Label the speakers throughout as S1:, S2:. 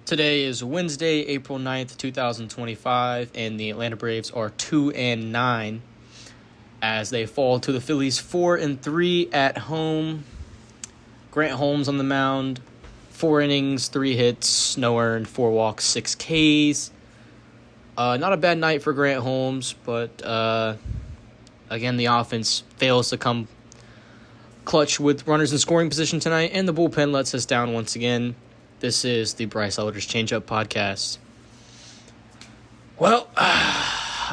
S1: Today is Wednesday, April 9th, 2025, and the Atlanta Braves are 2-9 as they fall to the Phillies 4-3 at home. Grant Holmes on the mound, 4 innings, 3 hits, no earned, 4 walks, 6 Ks. Not a bad night for Grant Holmes, but again, the offense fails to come clutch with runners in scoring position tonight, and the bullpen lets us down once again. This is the Bryce Elders Changeup Podcast. Well,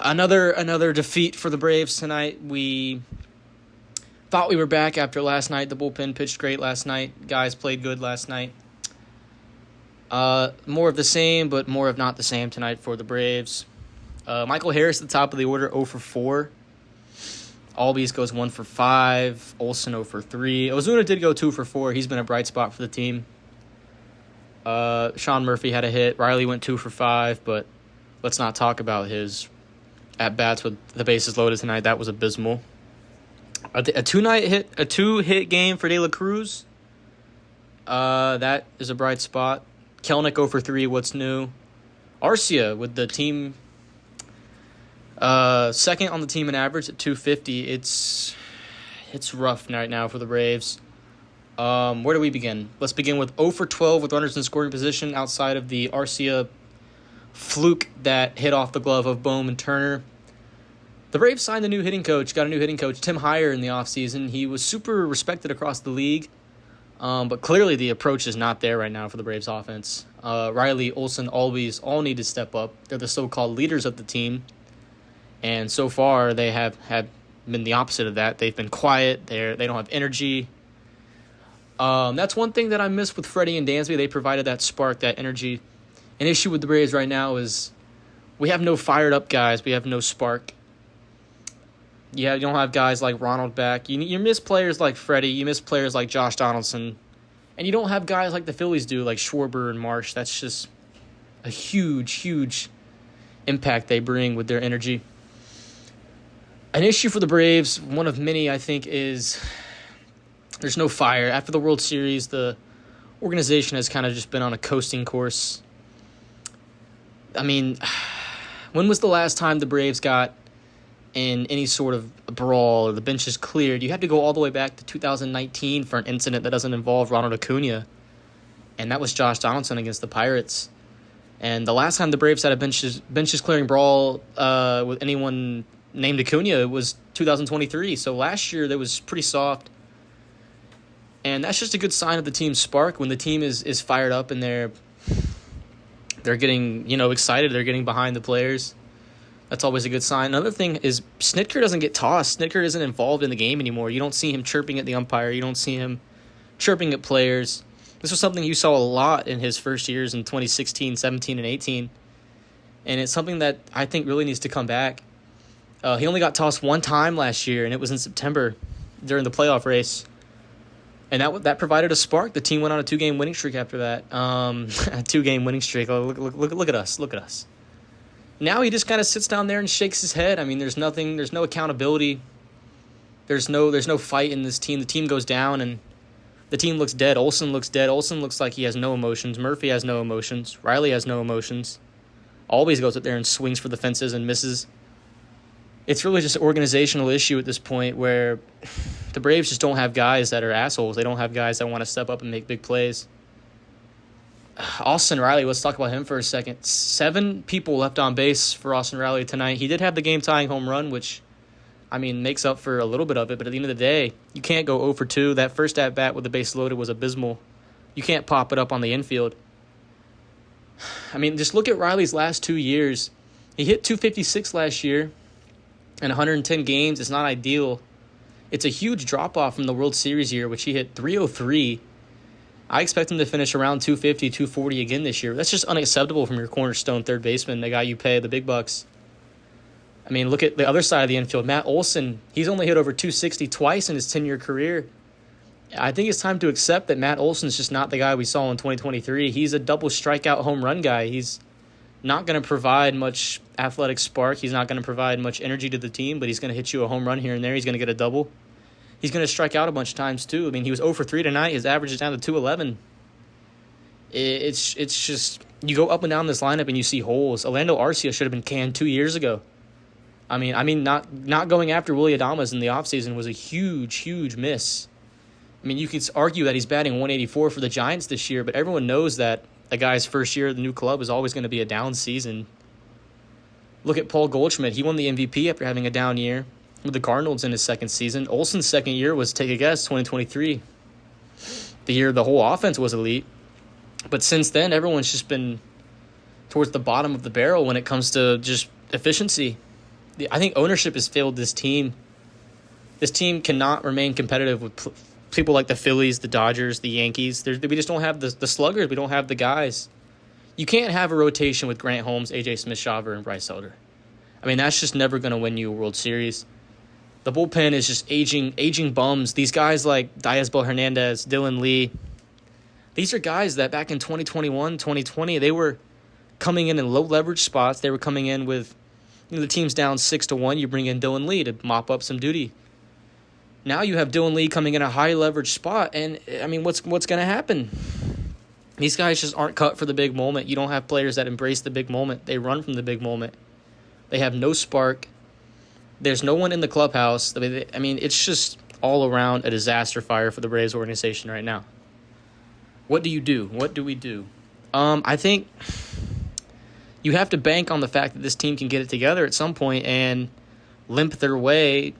S1: another defeat for the Braves tonight. We thought we were back after last night. The bullpen pitched great last night. Guys played good last night. More of the same, but more of not the same tonight for the Braves. Michael Harris at the top of the order, 0 for 4. Albies goes 1 for 5. Olsen 0 for 3. Ozuna did go 2 for 4. He's been a bright spot for the team. Sean Murphy had a hit. Riley went 2 for 5, but let's not talk about his at-bats with the bases loaded tonight. That was abysmal. A two-hit game for De La Cruz. That is a bright spot. Kelenic 0 for 3. What's new? Arcia with the team second on the team in average at 250. It's rough right now for the Braves. Where do we begin? Let's begin with 0 for 12 with runners in scoring position outside of the Arcia fluke that hit off the glove of Bohm and Turner. The Braves signed got a new hitting coach, Tim Heyer, in the offseason. He was super respected across the league, but clearly the approach is not there right now for the Braves offense. Riley, Olsen, Albies all need to step up. They're the so-called leaders of the team, and so far they have been the opposite of that. They've been quiet. They don't have energy. That's one thing that I miss with Freddie and Dansby. They provided that spark, that energy. An issue with the Braves right now is we have no fired up guys. We have no spark. Yeah, you don't have guys like Ronald back. You miss players like Freddie. You miss players like Josh Donaldson. And you don't have guys like the Phillies do, like Schwarber and Marsh. That's just a huge, huge impact they bring with their energy. An issue for the Braves, one of many, I think, is there's no fire. After the World Series, the organization has kind of just been on a coasting course. I mean, when was the last time the Braves got in any sort of brawl or the benches cleared? You have to go all the way back to 2019 for an incident that doesn't involve Ronald Acuna, and that was Josh Donaldson against the Pirates. And the last time the Braves had a benches clearing brawl with anyone named Acuna, it was 2023. So last year, that was pretty soft. And that's just a good sign of the team's spark when the team is fired up and they're getting, excited. They're getting behind the players. That's always a good sign. Another thing is Snitker doesn't get tossed. Snitker isn't involved in the game anymore. You don't see him chirping at the umpire. You don't see him chirping at players. This was something you saw a lot in his first years in 2016, 17, and 18. And it's something that I think really needs to come back. He only got tossed one time last year, and it was in September during the playoff race. And that provided a spark. The team went on a 2-game winning streak after that. A 2-game winning streak. Oh, look at us. Look at us. Now he just kind of sits down there and shakes his head. I mean, there's no accountability. There's no fight in this team. The team goes down and the team looks dead. Olsen looks dead. Olsen looks like he has no emotions. Murphy has no emotions. Riley has no emotions. Always goes up there and swings for the fences and misses. It's really just an organizational issue at this point where the Braves just don't have guys that are assholes. They don't have guys that want to step up and make big plays. Austin Riley, let's talk about him for a second. 7 people left on base for Austin Riley tonight. He did have the game-tying home run, which, makes up for a little bit of it. But at the end of the day, you can't go 0 for 2. That first at-bat with the base loaded was abysmal. You can't pop it up on the infield. Just look at Riley's last 2 years. He hit 256 last year in 110 games. It's not ideal. It's a huge drop-off from the World Series year, which he hit 303. I expect him to finish around 250, 240 again this year. That's just unacceptable from your cornerstone third baseman, the guy you pay the big bucks. Look at the other side of the infield. Matt Olson, he's only hit over 260 twice in his 10-year career. I think it's time to accept that Matt Olson's just not the guy we saw in 2023. He's a double strikeout home run guy. He's not going to provide much athletic spark. He's not going to provide much energy to the team, but he's going to hit you a home run here and there. He's going to get a double. He's going to strike out a bunch of times too. He was 0 for 3 tonight. His average is down to 211. It's just You go up and down this lineup and you see holes. Orlando Arcia should have been canned 2 years ago. Not going after Willy Adames in the offseason was a huge, huge miss. I mean, you could argue that he's batting 184 for the Giants this year, but everyone knows that a guy's first year at the new club is always going to be a down season. Look at Paul Goldschmidt. He won the MVP after having a down year with the Cardinals in his second season. Olsen's second year was, take a guess, 2023. The year the whole offense was elite. But since then, everyone's just been towards the bottom of the barrel when it comes to just efficiency. I think ownership has failed this team. This team cannot remain competitive with people like the Phillies, the Dodgers, the Yankees. We just don't have the sluggers. We don't have the guys. You can't have a rotation with Grant Holmes, A.J. Smith-Shawver, and Bryce Elder. I mean, that's just never going to win you a World Series. The bullpen is just aging bums. These guys like Diaz-Bel Hernandez, Dylan Lee, these are guys that back in 2021, 2020, they were coming in low leverage spots. They were coming in with the team's down 6-1. You bring in Dylan Lee to mop up some duty. Now you have Dylan Lee coming in a high leverage spot, and I mean, what's going to happen? These guys just aren't cut for the big moment. You don't have players that embrace the big moment. They run from the big moment. They have no spark. There's no one in the clubhouse. I mean, it's just all around a disaster fire for the Braves organization right now. What do you do? What do we do? I think you have to bank on the fact that this team can get it together at some point and limp their way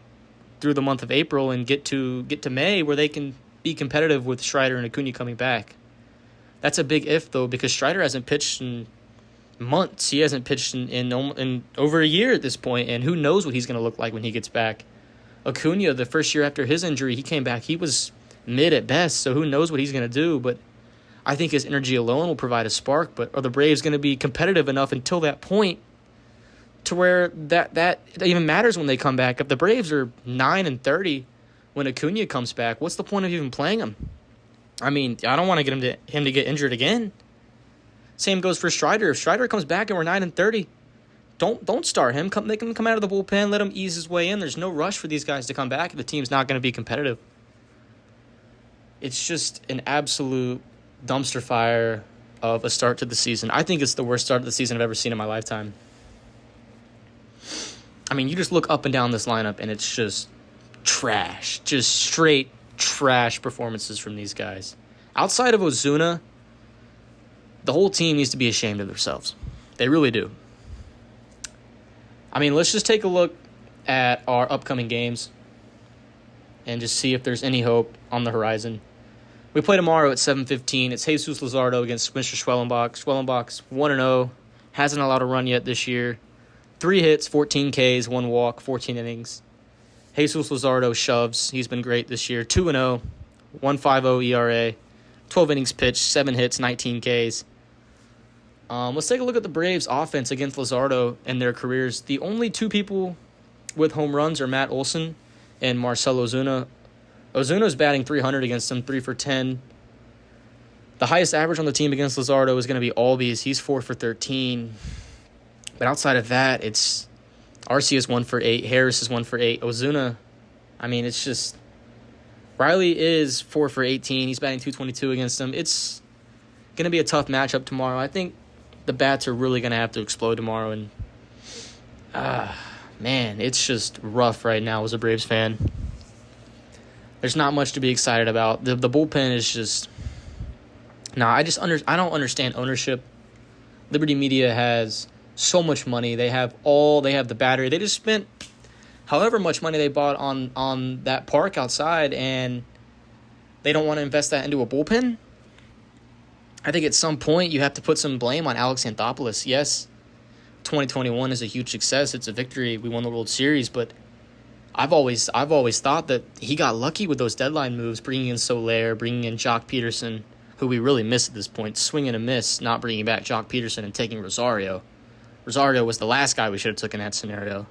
S1: through the month of April and get to May where they can be competitive with Strider and Acuna coming back. That's a big if, though, because Strider hasn't pitched in months. He hasn't pitched in over a year at this point, and who knows what he's going to look like when he gets back. Acuna, the first year after his injury, he came back. He was mid at best, so who knows what he's going to do. But I think his energy alone will provide a spark. But are the Braves going to be competitive enough until that point to where that even matters when they come back? If the Braves are 9-30 when Acuna comes back, what's the point of even playing him? I mean, I don't want to get him to get injured again. Same goes for Strider. If Strider comes back and we're 9-30, don't start him. Make him come out of the bullpen. Let him ease his way in. There's no rush for these guys to come back if the team's not going to be competitive. It's just an absolute dumpster fire of a start to the season. I think it's the worst start to the season I've ever seen in my lifetime. I mean, you just look up and down this lineup, and it's just trash. Just straight trash performances from these guys. Outside of Ozuna, the whole team needs to be ashamed of themselves. They really do. I mean, let's just take a look at our upcoming games and just see if there's any hope on the horizon. We play tomorrow at 7:15. It's Jesus Luzardo against Mr. Schwellenbach. Schwellenbach's 1-0. Hasn't allowed a run yet this year. 3 hits, 14 Ks, 1 walk, 14 innings. Jesus Luzardo shoves. He's been great this year. 2-0, 1.50 ERA, 12 innings pitched, 7 hits, 19 Ks. Let's take a look at the Braves' offense against Luzardo in their careers. The only 2 people with home runs are Matt Olson and Marcell Ozuna. Ozuna's batting .300 against him, 3 for 10. The highest average on the team against Luzardo is going to be Albies. He's 4 for 13. But outside of that, it's Arcia is 1 for 8. Harris is 1 for 8. Ozuna, I mean, it's just Riley is 4 for 18. He's batting .222 against him. It's going to be a tough matchup tomorrow. I think the bats are really going to have to explode tomorrow. And, man, it's just rough right now as a Braves fan. There's not much to be excited about. The bullpen is just... I don't understand ownership. Liberty Media has so much money. They have the battery. They just spent however much money they bought on that park outside, and they don't want to invest that into a bullpen. I think at some point you have to put some blame on Alex Anthopoulos. Yes, 2021 is a huge success. It's a victory. We won the World Series, but I've always thought that he got lucky with those deadline moves, bringing in Soler, bringing in Jock Peterson, who we really miss at this point, swing and a miss, not bringing back Jock Peterson and taking Rosario. Rosario was the last guy we should have took in that scenario.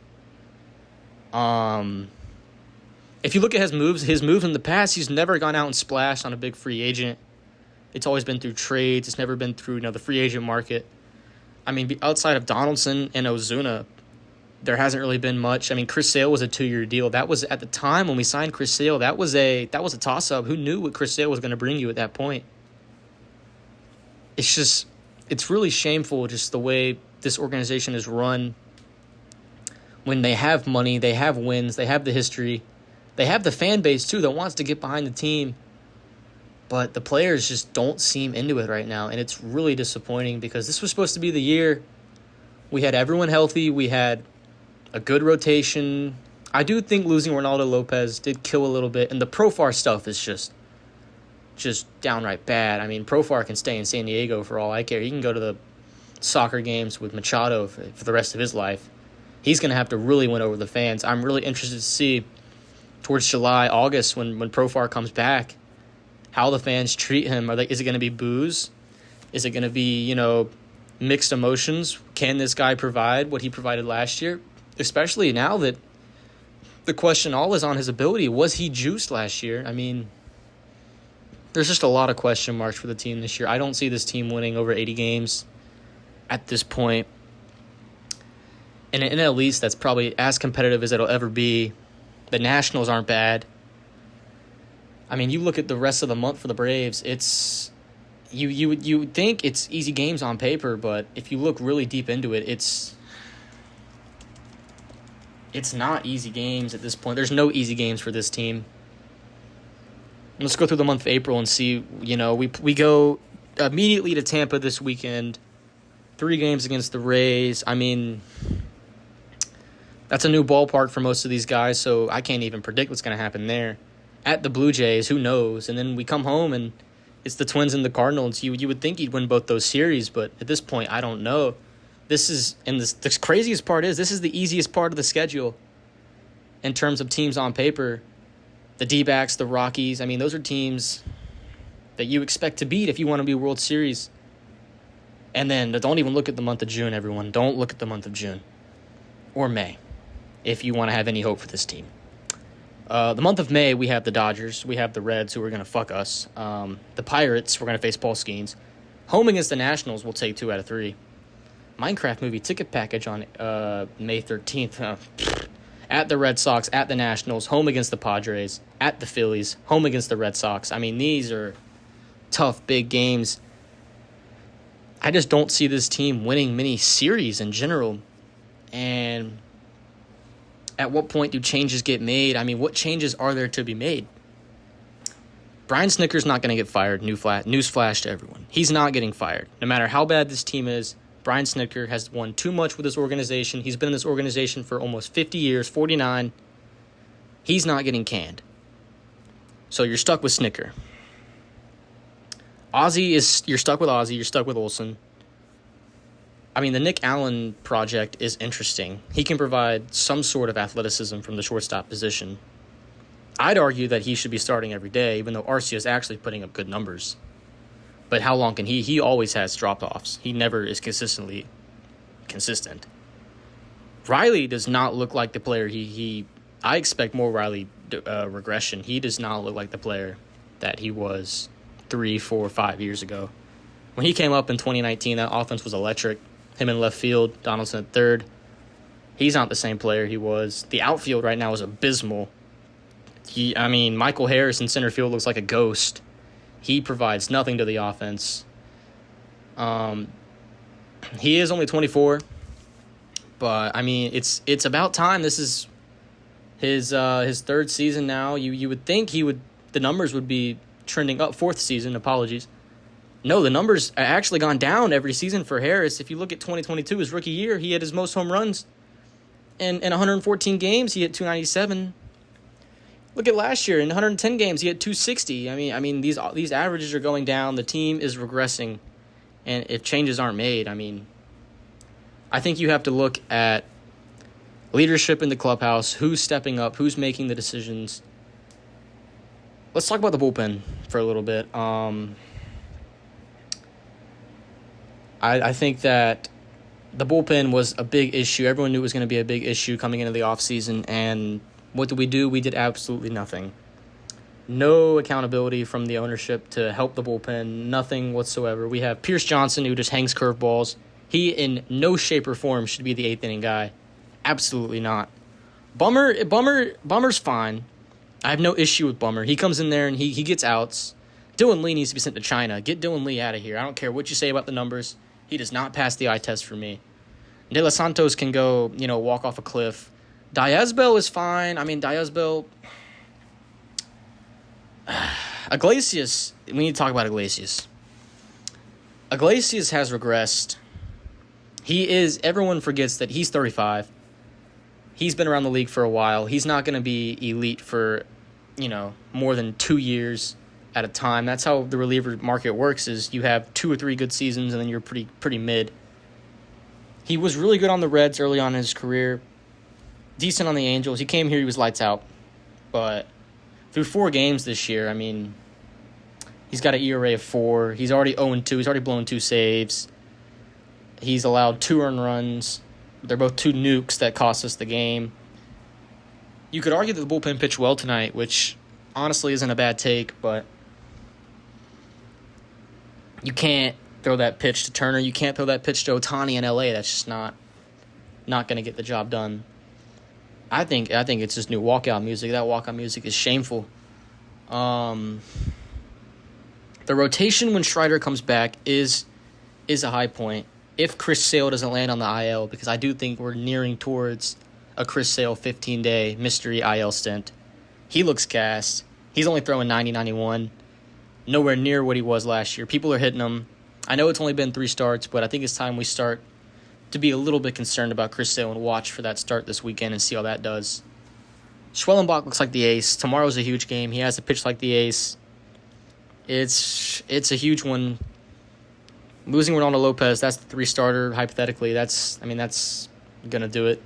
S1: If you look at his moves in the past, he's never gone out and splashed on a big free agent. It's always been through trades. It's never been through the free agent market. I mean, outside of Donaldson and Ozuna, there hasn't really been much. I mean, Chris Sale was a 2-year deal. That was at the time when we signed Chris Sale. That was a toss-up. Who knew what Chris Sale was going to bring you at that point? It's just it's really shameful just the way this organization is run. When they have money, they have wins, they have the history, they have the fan base too that wants to get behind the team. But the players just don't seem into it right now, and it's really disappointing because this was supposed to be the year. We had everyone healthy. We had a good rotation. I do think losing Ronaldo Lopez did kill a little bit, and the Profar stuff is just downright bad. I mean, Profar can stay in San Diego for all I care. He can go to the soccer games with Machado for the rest of his life. He's going to have to really win over the fans. I'm really interested to see towards July, August, when Profar comes back, how the fans treat him. Is it going to be boos? Is it going to be, mixed emotions? Can this guy provide what he provided last year? Especially now that the question all is on his ability. Was he juiced last year? I mean, there's just a lot of question marks for the team this year. I don't see this team winning over 80 games at this point. And in at least that's probably as competitive as it'll ever be. The Nationals aren't bad. I mean, you look at the rest of the month for the Braves, it's you would think it's easy games on paper, but if you look really deep into it, it's not easy games at this point. There's no easy games for this team. Let's go through the month of April and see, we go immediately to Tampa this weekend. 3 games against the Rays. I mean, that's a new ballpark for most of these guys, so I can't even predict what's going to happen there. At the Blue Jays, who knows? And then we come home and it's the Twins and the Cardinals. You would think you'd win both those series, but at this point, I don't know. The craziest part is this is the easiest part of the schedule in terms of teams on paper. The D-backs, the Rockies, I mean, those are teams that you expect to beat if you want to be World Series. And then don't even look at the month of June, everyone. Don't look at the month of June or May if you want to have any hope for this team. The month of May, we have the Dodgers. We have the Reds, who are going to fuck us. The Pirates, we're going to face Paul Skeens. Home against the Nationals, we'll take 2 out of 3. Minecraft movie ticket package on May 13th. At the Red Sox, at the Nationals, home against the Padres, at the Phillies, home against the Red Sox. I mean, these are tough, big games. I just don't see this team winning many series in general. And at what point do changes get made? I mean, what changes are there to be made? Brian Snitker's not going to get fired. Newsflash to everyone. He's not getting fired. No matter how bad this team is, Brian Snitker has won too much with this organization. He's been in this organization for almost 50 years, 49. He's not getting canned. So you're stuck with Snitker. You're stuck with Ozzie. You're stuck with Olsen. I mean, the Nick Allen project is interesting. He can provide some sort of athleticism from the shortstop position. I'd argue that he should be starting every day, even though Arcia is actually putting up good numbers. But how long can he? He always has drop-offs. He never is consistently consistent. Riley does not look like the player I expect more Riley regression. He does not look like the player that he was 3, 4, 5 years ago. When he came up in 2019, that offense was electric. Him in left field, Donaldson at third. He's not the same player he was. The outfield right now is abysmal. Michael Harris in center field looks like a ghost. He provides nothing to the offense. He is only 24, but I mean, it's about time. This is his 3rd season now. You would think the numbers would be trending up. 4th season, apologies. No, the numbers are actually gone down every season for Harris. If you look at 2022, his rookie year, he had his most home runs. In 114 games, he hit 297. Look at last year. In 110 games, he had 260. I mean, these averages are going down. The team is regressing. And if changes aren't made, I think you have to look at leadership in the clubhouse, who's stepping up, who's making the decisions. Let's talk about the bullpen for a little bit. I think that the bullpen was a big issue. Everyone knew it was going to be a big issue coming into the offseason, and what did we do? We did absolutely nothing. No accountability from the ownership to help the bullpen, nothing whatsoever. We have Pierce Johnson, who just hangs curveballs. He, in no shape or form, should be the 8th inning guy. Absolutely not. Bummer's fine. I have no issue with Bummer. He comes in there and he gets outs. Dylan Lee needs to be sent to China. Get Dylan Lee out of here. I don't care what you say about the numbers. He does not pass the eye test for me. De Los Santos can go, walk off a cliff. Diaz-Bell is fine. I mean, Diaz-Bell... Iglesias, we need to talk about Iglesias. Iglesias has regressed. Everyone forgets that he's 35. He's been around the league for a while. He's not going to be elite for, more than 2 years at a time. That's how the reliever market works, is you have 2 or 3 good seasons and then you're pretty mid. He was really good on the Reds early on in his career. Decent on the Angels. He came here, he was lights out. But through 4 games this year, I mean, he's got an ERA of 4. He's already 0-2. He's already blown 2 saves. He's allowed 2 earned runs. They're both 2 nukes that cost us the game. You could argue that the bullpen pitched well tonight, which honestly isn't a bad take, but you can't throw that pitch to Turner. You can't throw that pitch to Ohtani in LA. That's just not going to get the job done. I think it's just new walkout music. That walkout music is shameful. The rotation when Strider comes back is a high point. If Chris Sale doesn't land on the IL, because I do think we're nearing towards a Chris Sale 15-day mystery IL stint. He looks gassed. He's only throwing 90, 91. Nowhere near what he was last year. People are hitting him. I know it's only been 3 starts, but I think it's time we start to be a little bit concerned about Chris Sale and watch for that start this weekend and see how that does. Schwellenbach looks like the ace. Tomorrow's a huge game. He has to pitch like the ace. It's a huge one. Losing Ronaldo Lopez, that's the 3-starter, hypothetically. That's going to do it.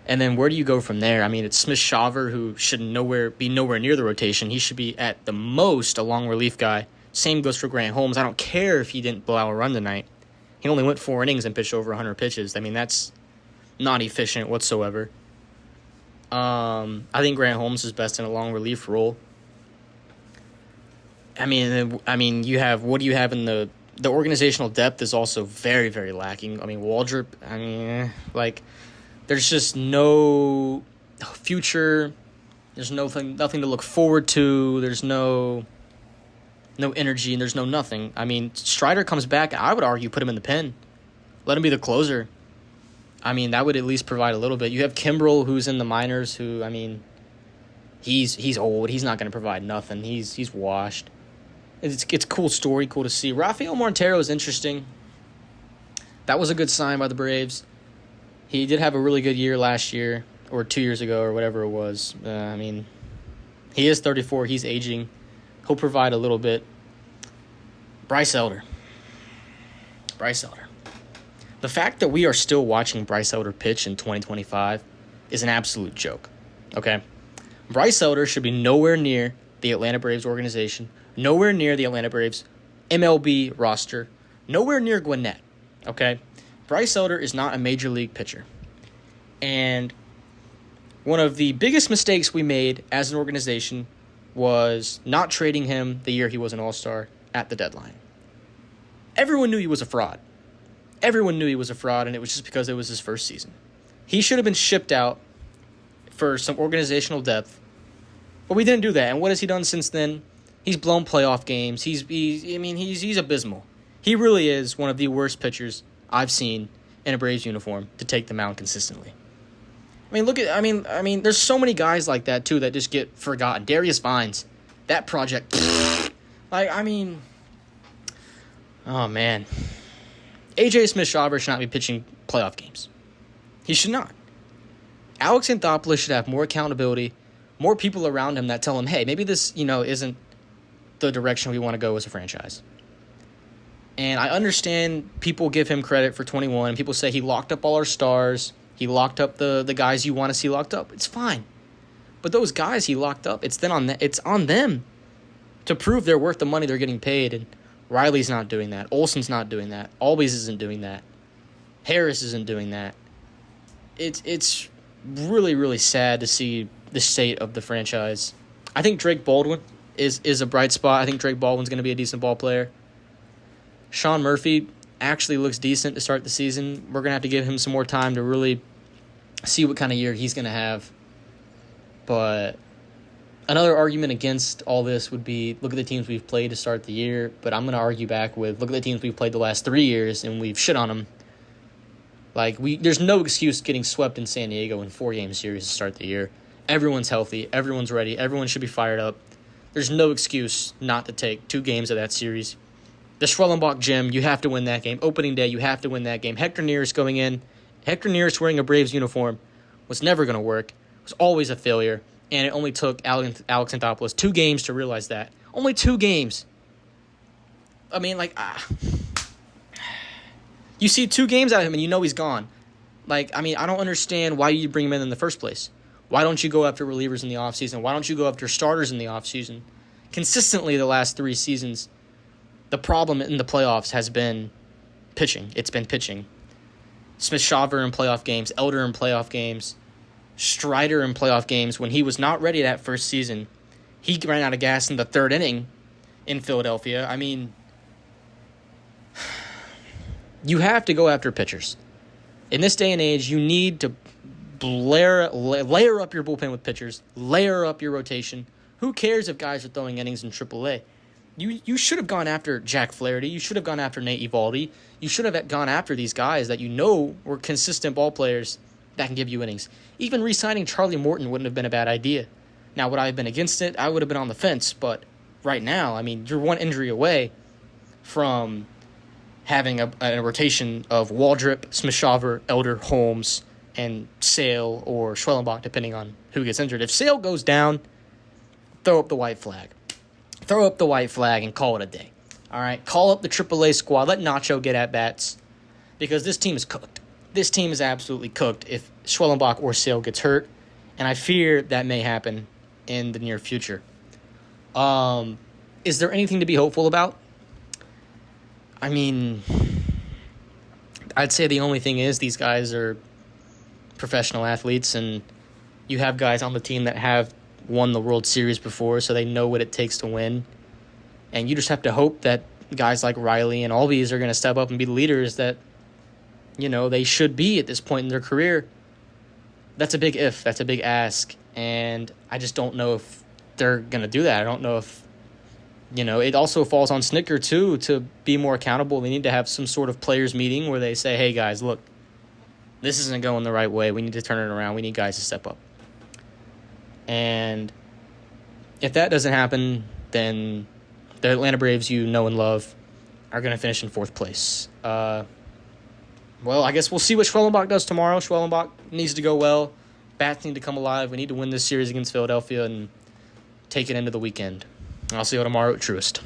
S1: And then where do you go from there? I mean, it's Smith-Shawver, who should be nowhere near the rotation. He should be at the most a long relief guy. Same goes for Grant Holmes. I don't care if he didn't blow out a run tonight. He only went 4 innings and pitched over 100 pitches. I mean, that's not efficient whatsoever. I think Grant Holmes is best in a long relief role. I mean, you have, what do you have in the organizational depth is also very, very lacking. I mean, Waldrop, there's just no future. There's nothing to look forward to. There's no energy, and there's no nothing. I mean, Strider comes back, I would argue put him in the pen. Let him be the closer. I mean, that would at least provide a little bit. You have Kimbrel, who's in the minors, who, I mean, he's old. He's not going to provide nothing. He's washed. It's a cool story, cool to see. Rafael Montero is interesting. That was a good sign by the Braves. He did have a really good year last year, or 2 years ago, or whatever it was. I mean, he is 34. He's aging. He'll provide a little bit. Bryce Elder. The fact that we are still watching Bryce Elder pitch in 2025 is an absolute joke. Okay? Bryce Elder should be nowhere near the Atlanta Braves organization, nowhere near the Atlanta Braves MLB roster, nowhere near Gwinnett. Okay? Bryce Elder is not a major league pitcher. And one of the biggest mistakes we made as an organization was not trading him the year he was an all-star at the deadline. Everyone knew he was a fraud. And it was just because it was his first season. He should have been shipped out for some organizational depth, but we didn't do that. And what has he done since then? He's blown playoff games. He's abysmal. He really is one of the worst pitchers I've seen in a Braves uniform to take the mound consistently. There's so many guys like that too that just get forgotten. Darius Vines, that project, oh man. AJ Smith-Shawver should not be pitching playoff games. He should not. Alex Anthopoulos should have more accountability, more people around him that tell him, hey, maybe this, isn't the direction we want to go as a franchise. And I understand people give him credit for 21. People say he locked up all our stars. He locked up the guys you want to see locked up. It's fine. But those guys he locked up, it's on them to prove they're worth the money they're getting paid. And Riley's not doing that. Olson's not doing that. Albies isn't doing that. Harris isn't doing that. It's really, really sad to see the state of the franchise. I think Drake Baldwin is a bright spot. I think Drake Baldwin's going to be a decent ball player. Sean Murphy actually looks decent to start the season. We're going to have to give him some more time to really see what kind of year he's going to have. But Another argument against all this would be, look at the teams we've played to start the year, but I'm going to argue back with, look at the teams we've played the last 3 years, and we've shit on them. Like, there's no excuse getting swept in San Diego in 4-game series to start the year. Everyone's healthy. Everyone's ready. Everyone should be fired up. There's no excuse not to take 2 games of that series. The Schwellenbach Gym, you have to win that game. Opening day, you have to win that game. Hector Neris going in. Hector Neris wearing a Braves uniform was never going to work. It was always a failure. And it only took Alex Anthopoulos 2 games to realize that. Only 2 games. I mean, like, you see 2 games out of him and you know he's gone. Like, I mean, I don't understand why you bring him in the first place. Why don't you go after relievers in the offseason? Why don't you go after starters in the offseason? Consistently the last 3 seasons, the problem in the playoffs has been pitching. It's been pitching. Smith-Shawver in playoff games, Elder in playoff games, Strider in playoff games. When he was not ready that first season, he ran out of gas in the 3rd inning in Philadelphia. I mean, you have to go after pitchers. In this day and age, you need to layer up your bullpen with pitchers, layer up your rotation. Who cares if guys are throwing innings in AAA? You should have gone after Jack Flaherty. You should have gone after Nate Eovaldi. You should have gone after these guys that you know were consistent ball players that can give you innings. Even re-signing Charlie Morton wouldn't have been a bad idea. Now, would I have been against it? I would have been on the fence. But right now, I mean, you're one injury away from having a rotation of Waldrop, Smith-Shawver, Elder, Holmes, and Sale or Schwellenbach, depending on who gets injured. If Sale goes down, throw up the white flag. Throw up the white flag and call it a day. All right? Call up the AAA squad. Let Nacho get at-bats because this team is cooked. This team is absolutely cooked if Schwellenbach or Sale gets hurt, and I fear that may happen in the near future. Is there anything to be hopeful about? I mean, I'd say the only thing is these guys are professional athletes, and you have guys on the team that have won the World Series before, so they know what it takes to win. And you just have to hope that guys like Riley and Albies are going to step up and be the leaders that, you know, they should be at this point in their career. That's a big if. That's a big ask. And I just don't know if they're going to do that. I don't know if, you know, it also falls on Snitker, too, to be more accountable. They need to have some sort of players meeting where they say, hey, guys, look, this isn't going the right way. We need to turn it around. We need guys to step up. And if that doesn't happen, then the Atlanta Braves you know and love are going to finish in 4th place. Well, I guess we'll see what Schwellenbach does tomorrow. Schwellenbach needs to go well. Bats need to come alive. We need to win this series against Philadelphia and take it into the weekend. I'll see you tomorrow at Truist.